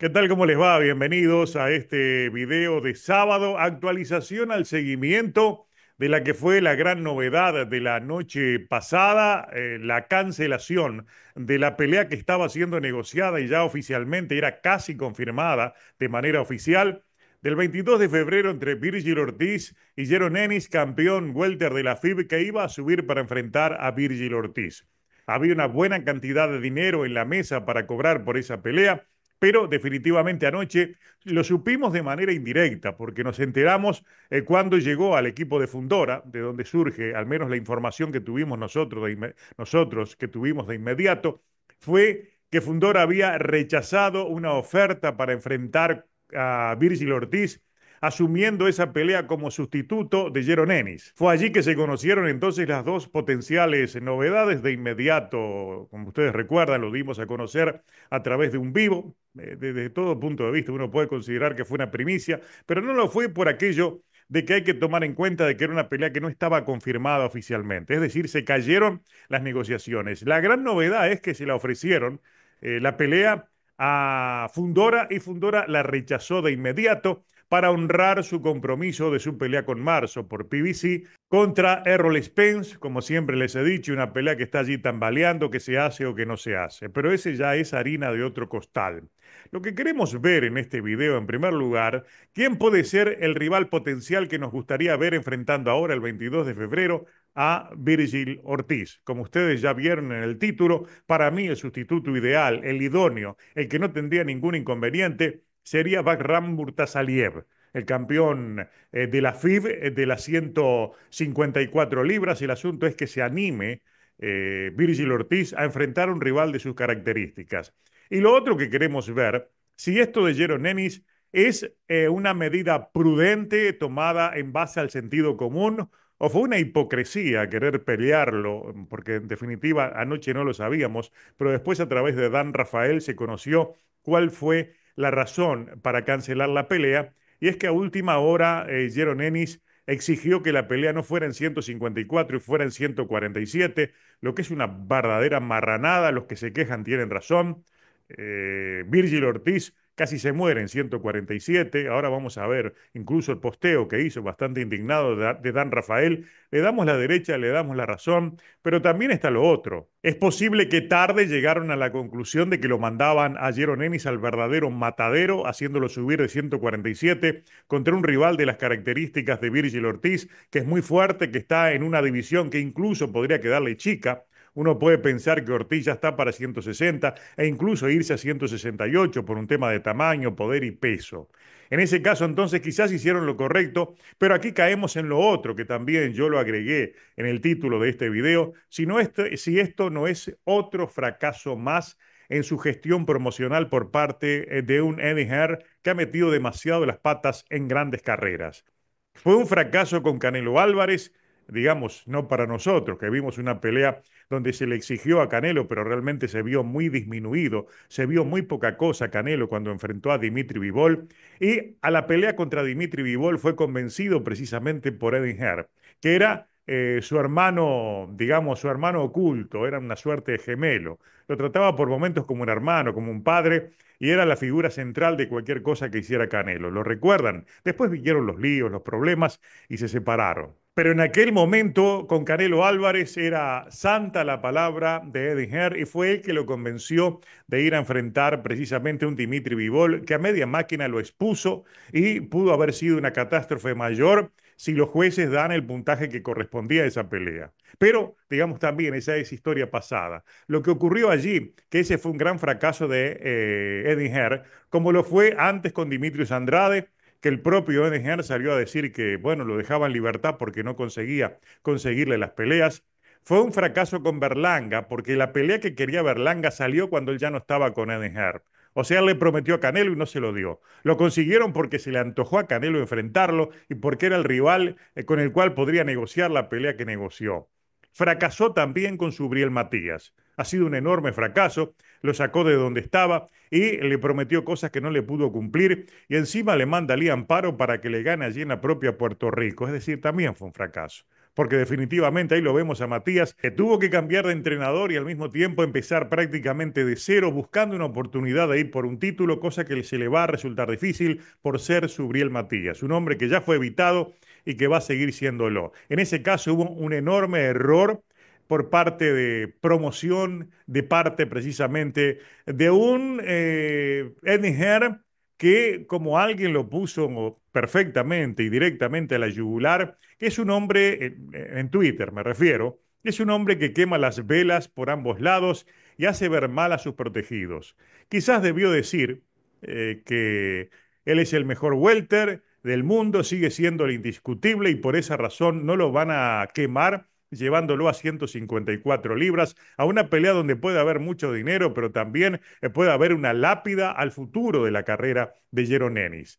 ¿Qué tal? ¿Cómo les va? Bienvenidos a este video de sábado, actualización al seguimiento de la que fue la gran novedad de la noche pasada, la cancelación de la pelea que estaba siendo negociada y ya oficialmente era casi confirmada de manera oficial, del 22 de febrero entre Virgil Ortiz y Jaron Ennis, campeón welter de la FIB, que iba a subir para enfrentar a Virgil Ortiz. Había una buena cantidad de dinero en la mesa para cobrar por esa pelea, pero definitivamente anoche lo supimos de manera indirecta, porque nos enteramos cuando llegó al equipo de Fundora, de donde surge al menos la información que tuvimos nosotros que tuvimos de inmediato, fue que Fundora había rechazado una oferta para enfrentar a Virgil Ortiz, asumiendo esa pelea como sustituto de Jaron Ennis. Fue allí que se conocieron entonces las dos potenciales novedades de inmediato. Como ustedes recuerdan, lo dimos a conocer a través de un vivo. Desde todo punto de vista uno puede considerar que fue una primicia, pero no lo fue por aquello de que hay que tomar en cuenta de que era una pelea que no estaba confirmada oficialmente. Es decir, se cayeron las negociaciones. La gran novedad es que se la ofrecieron la pelea a Fundora y Fundora la rechazó de inmediato para honrar su compromiso de su pelea con Marzo por PBC contra Errol Spence, como siempre les he dicho, una pelea que está allí tambaleando, que se hace o que no se hace, pero ese ya es harina de otro costal. Lo que queremos ver en este video, en primer lugar, quién puede ser el rival potencial que nos gustaría ver enfrentando ahora el 22 de febrero a Virgil Ortiz. Como ustedes ya vieron en el título, para mí el sustituto ideal, el idóneo, el que no tendría ningún inconveniente, sería Bakram Murtasaliev, el campeón de la FIB de las 154 libras. El asunto es que se anime Virgil Ortiz a enfrentar a un rival de sus características. Y lo otro que queremos ver, si esto de Jaron Ennis es una medida prudente tomada en base al sentido común o fue una hipocresía querer pelearlo, porque en definitiva anoche no lo sabíamos, pero después a través de Dan Rafael se conoció cuál fue la razón para cancelar la pelea, y es que a última hora Jaron Ennis exigió que la pelea no fuera en 154 y fuera en 147, lo que es una verdadera marranada. Los que se quejan tienen razón. Virgil Ortiz casi se muere en 147. Ahora vamos a ver incluso el posteo que hizo, bastante indignado de Dan Rafael. Le damos la derecha, le damos la razón, pero también está lo otro. Es posible que tarde llegaron a la conclusión de que lo mandaban a Jaron Ennis al verdadero matadero, haciéndolo subir de 147 contra un rival de las características de Virgil Ortiz, que es muy fuerte, que está en una división que incluso podría quedarle chica. Uno puede pensar que Ortiz ya está para 160 e incluso irse a 168 por un tema de tamaño, poder y peso. En ese caso, entonces, quizás hicieron lo correcto, pero aquí caemos en lo otro, que también yo lo agregué en el título de este video, si esto no es otro fracaso más en su gestión promocional por parte de un Eddie Hearn que ha metido demasiado las patas en grandes carreras. Fue un fracaso con Canelo Álvarez, digamos, no para nosotros, que vimos una pelea donde se le exigió a Canelo, pero realmente se vio muy disminuido, se vio muy poca cosa Canelo cuando enfrentó a Dimitri Bivol, y a la pelea contra Dimitri Bivol fue convencido precisamente por Eddie Hearn, que era su hermano, digamos, su hermano oculto, era una suerte de gemelo. Lo trataba por momentos como un hermano, como un padre, y era la figura central de cualquier cosa que hiciera Canelo. ¿Lo recuerdan? Después vinieron los líos, los problemas y se separaron. Pero en aquel momento, con Canelo Álvarez, era santa la palabra de Eddie Hearn y fue él que lo convenció de ir a enfrentar precisamente a un Dimitri Bivol que a media máquina lo expuso y pudo haber sido una catástrofe mayor si los jueces dan el puntaje que correspondía a esa pelea. Pero, digamos también, esa es historia pasada. Lo que ocurrió allí, que ese fue un gran fracaso de Eddie Hearn, como lo fue antes con Dimitrios Andrade, que el propio Eddie Hearn salió a decir que, bueno, lo dejaba en libertad porque no conseguía conseguirle las peleas. Fue un fracaso con Berlanga, porque la pelea que quería Berlanga salió cuando él ya no estaba con Eddie Hearn. O sea, él le prometió a Canelo y no se lo dio. Lo consiguieron porque se le antojó a Canelo enfrentarlo y porque era el rival con el cual podría negociar la pelea que negoció. Fracasó también con Subriel Matías. Ha sido un enorme fracaso, lo sacó de donde estaba y le prometió cosas que no le pudo cumplir y encima le manda a Lee Amparo para que le gane allí en la propia Puerto Rico. Es decir, también fue un fracaso. porque definitivamente ahí lo vemos a Matías, que tuvo que cambiar de entrenador y al mismo tiempo empezar prácticamente de cero, buscando una oportunidad de ir por un título, cosa que se le va a resultar difícil por ser Subriel Matías, un hombre que ya fue evitado y que va a seguir siéndolo. En ese caso hubo un enorme error por parte de promoción, de parte precisamente de un Eddie Hearn que, como alguien lo puso perfectamente y directamente a la yugular, que es un hombre, en Twitter me refiero, es un hombre que quema las velas por ambos lados y hace ver mal a sus protegidos. Quizás debió decir que él es el mejor welter del mundo, sigue siendo el indiscutible y por esa razón no lo van a quemar llevándolo a 154 libras, a una pelea donde puede haber mucho dinero, pero también puede haber una lápida al futuro de la carrera de Jaron Ennis.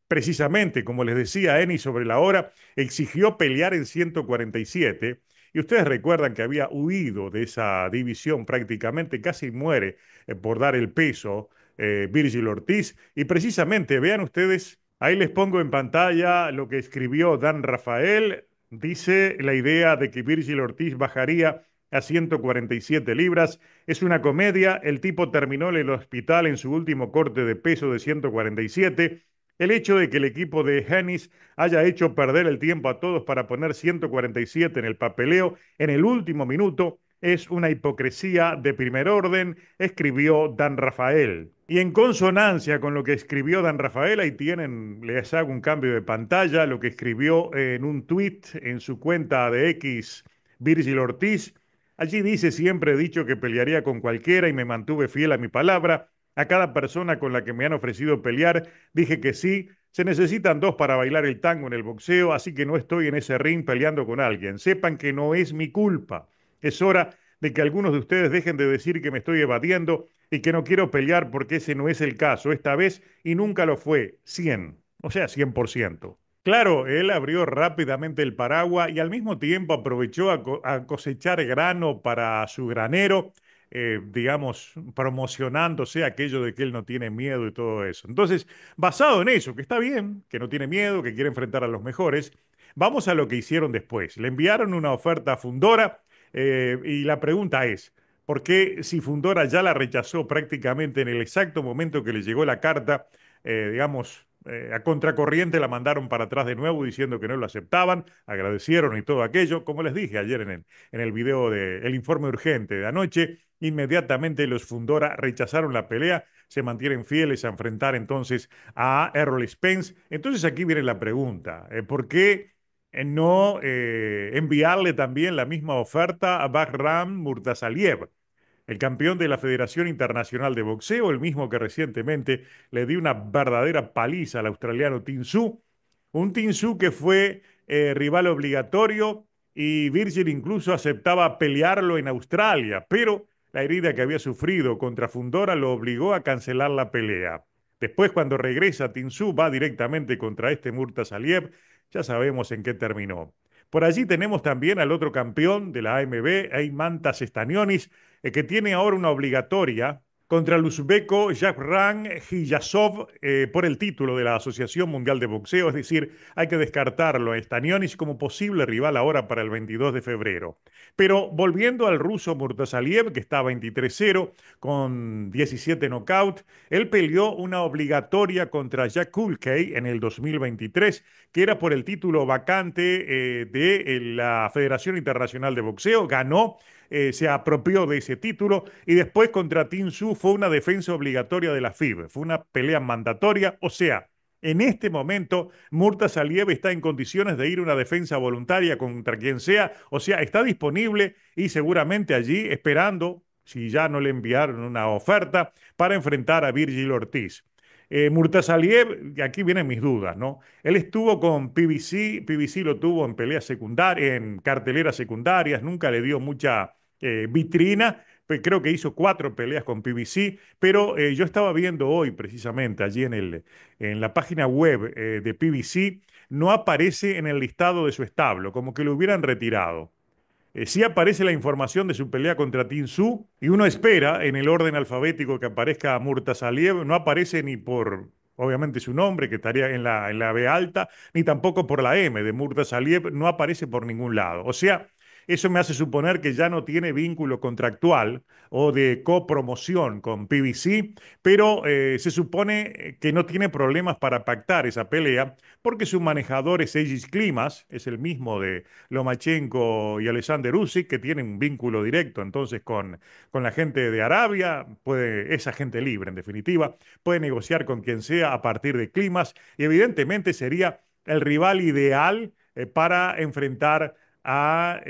Precisamente, como les decía, Ennis sobre la hora exigió pelear en 147 y ustedes recuerdan que había huido de esa división prácticamente, casi muere por dar el peso Virgil Ortiz. Y precisamente, vean ustedes, ahí les pongo en pantalla lo que escribió Dan Rafael. Dice la idea de que Virgil Ortiz bajaría a 147 libras. Es una comedia. El tipo terminó en el hospital en su último corte de peso de 147. El hecho de que el equipo de Hennis haya hecho perder el tiempo a todos para poner 147 en el papeleo en el último minuto es una hipocresía de primer orden, escribió Dan Rafael. Y en consonancia con lo que escribió Dan Rafael, ahí tienen, les hago un cambio de pantalla, lo que escribió en un tweet en su cuenta de X, Virgil Ortiz. Allí dice: siempre he dicho que pelearía con cualquiera y me mantuve fiel a mi palabra. A cada persona con la que me han ofrecido pelear, dije que sí. Se necesitan dos para bailar el tango en el boxeo, así que no estoy en ese ring peleando con alguien. Sepan que no es mi culpa. Es hora de que algunos de ustedes dejen de decir que me estoy evadiendo y que no quiero pelear porque ese no es el caso esta vez y nunca lo fue. 100, o sea, 100%. Claro, él abrió rápidamente el paraguas y al mismo tiempo aprovechó a cosechar grano para su granero, digamos, promocionándose aquello de que él no tiene miedo y todo eso. Entonces, basado en eso, que está bien, que no tiene miedo, que quiere enfrentar a los mejores, vamos a lo que hicieron después. Le enviaron una oferta a Fundora y la pregunta es: ¿por qué, si Fundora ya la rechazó prácticamente en el exacto momento que le llegó la carta, digamos, a contracorriente la mandaron para atrás de nuevo diciendo que no lo aceptaban, agradecieron y todo aquello? Como les dije ayer en el video del informe urgente de anoche, inmediatamente los Fundora rechazaron la pelea, se mantienen fieles a enfrentar entonces a Errol Spence. Entonces aquí viene la pregunta: ¿por qué no enviarle también la misma oferta a Bahram Murtasaliev, el campeón de la Federación Internacional de Boxeo, el mismo que recientemente le dio una verdadera paliza al australiano Tin Tszyu? Un Tin Tszyu que fue rival obligatorio y Virgil incluso aceptaba pelearlo en Australia, pero la herida que había sufrido contra Fundora lo obligó a cancelar la pelea. Después, cuando regresa, Tin Tszyu va directamente contra este Murtasaliev. Ya sabemos en qué terminó. Por allí tenemos también al otro campeón de la AMB, Eimantas Stanionis, que tiene ahora una obligatoria contra el uzbeco Javran Hiyasov por el título de la Asociación Mundial de Boxeo. Es decir, hay que descartarlo a Stanionis como posible rival ahora para el 22 de febrero. Pero volviendo al ruso Murtasaliev, que está 23-0 con 17 knockouts, él peleó una obligatoria contra Jack Kulkey en el 2023, que era por el título vacante de la Federación Internacional de Boxeo. Ganó, se apropió de ese título y después contra Tin Tszyu fue una defensa obligatoria de la FIB, fue una pelea mandatoria. O sea, en este momento Murtasaliev está en condiciones de ir a una defensa voluntaria contra quien sea, o sea, está disponible y seguramente allí esperando, si ya no le enviaron una oferta, para enfrentar a Virgil Ortiz. Murtasaliev, aquí vienen mis dudas, ¿no? Él estuvo con PBC, PBC lo tuvo en peleas secundarias, en carteleras secundarias, nunca le dio mucha vitrina. Creo que hizo 4 peleas con PBC, pero yo estaba viendo hoy precisamente allí en la página web de PBC, no aparece en el listado de su establo, como que lo hubieran retirado. Sí aparece la información de su pelea contra Tin Tszyu y uno espera en el orden alfabético que aparezca Murtasaliev, no aparece ni por obviamente su nombre, que estaría en la B alta, ni tampoco por la M de Murtasaliev, no aparece por ningún lado. O sea, eso me hace suponer que ya no tiene vínculo contractual o de copromoción con PBC, pero se supone que no tiene problemas para pactar esa pelea porque su manejador es Egis Klimas, es el mismo de Lomachenko y Alexander Usyk, que tienen un vínculo directo entonces con la gente de Arabia, puede, es agente libre en definitiva, puede negociar con quien sea a partir de Klimas y evidentemente sería el rival ideal para enfrentar a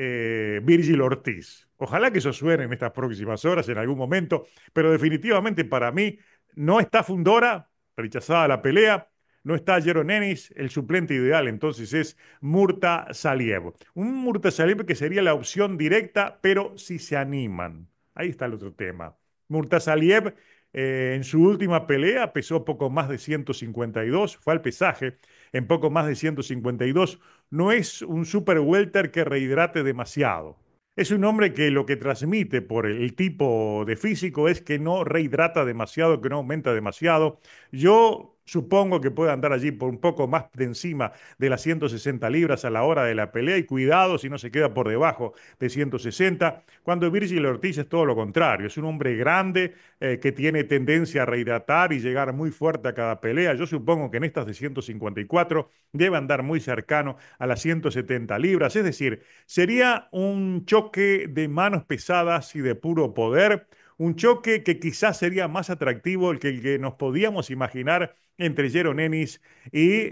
Virgil Ortiz. Ojalá que eso suene en estas próximas horas, en algún momento, pero definitivamente para mí no está Fundora, rechazada la pelea, no está Jaron Ennis, el suplente ideal entonces es Murta Saliev. Un Murta Saliev que sería la opción directa, pero si se animan. Ahí está el otro tema. Murta Saliev en su última pelea pesó poco más de 152, fue al pesaje en poco más de 152. No es un super welter que rehidrate demasiado. Es un hombre que lo que transmite por el tipo de físico es que no rehidrata demasiado, que no aumenta demasiado. Yo supongo que puede andar allí por un poco más de encima de las 160 libras a la hora de la pelea y cuidado si no se queda por debajo de 160, cuando Virgil Ortiz es todo lo contrario. Es un hombre grande que tiene tendencia a rehidratar y llegar muy fuerte a cada pelea. Yo supongo que en estas de 154 debe andar muy cercano a las 170 libras, es decir, sería un choque de manos pesadas y de puro poder, un choque que quizás sería más atractivo el que nos podíamos imaginar entre Jaron Ennis y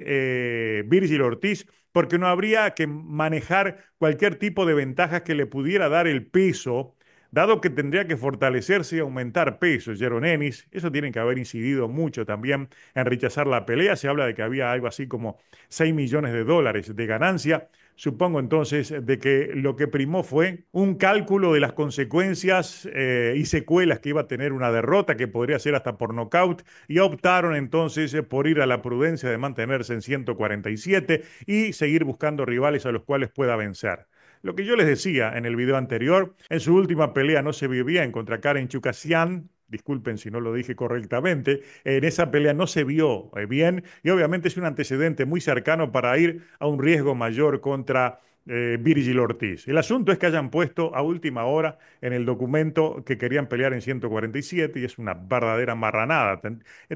Virgil Ortiz, porque no habría que manejar cualquier tipo de ventajas que le pudiera dar el peso, dado que tendría que fortalecerse y aumentar peso Jaron Ennis. Eso tiene que haber incidido mucho también en rechazar la pelea. Se habla de que había algo así como 6 millones de dólares de ganancia. Supongo entonces de que lo que primó fue un cálculo de las consecuencias y secuelas que iba a tener una derrota, que podría ser hasta por nocaut, y optaron entonces por ir a la prudencia de mantenerse en 147 y seguir buscando rivales a los cuales pueda vencer. Lo que yo les decía en el video anterior, en su última pelea no se vio bien contra Karen Chukasian. Disculpen si no lo dije correctamente, en esa pelea no se vio bien y obviamente es un antecedente muy cercano para ir a un riesgo mayor contra Virgil Ortiz. El asunto es que hayan puesto a última hora en el documento que querían pelear en 147 y es una verdadera marranada.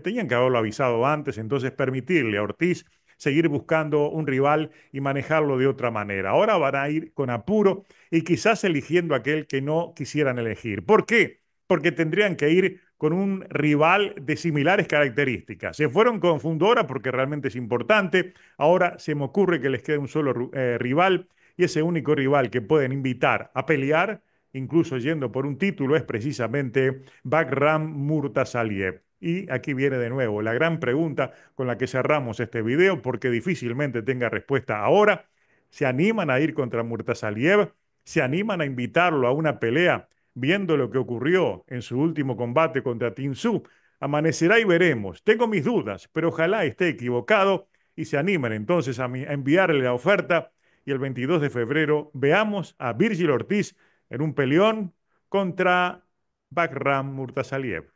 Tenían que haberlo avisado antes, entonces permitirle a Ortiz seguir buscando un rival y manejarlo de otra manera. Ahora van a ir con apuro y quizás eligiendo aquel que no quisieran elegir. ¿Por qué? Porque tendrían que ir con un rival de similares características. Se fueron con Fundora porque realmente es importante. Ahora se me ocurre que les queda un solo rival y ese único rival que pueden invitar a pelear, incluso yendo por un título, es precisamente Bagram Murtasaliev. Y aquí viene de nuevo la gran pregunta con la que cerramos este video, porque difícilmente tenga respuesta ahora. ¿Se animan a ir contra Murtasaliev? ¿Se animan a invitarlo a una pelea? Viendo lo que ocurrió en su último combate contra Tin Su, amanecerá y veremos. Tengo mis dudas, pero ojalá esté equivocado y se animen entonces a enviarle la oferta y el 22 de febrero veamos a Virgil Ortiz en un peleón contra Bagram Murtasaliev.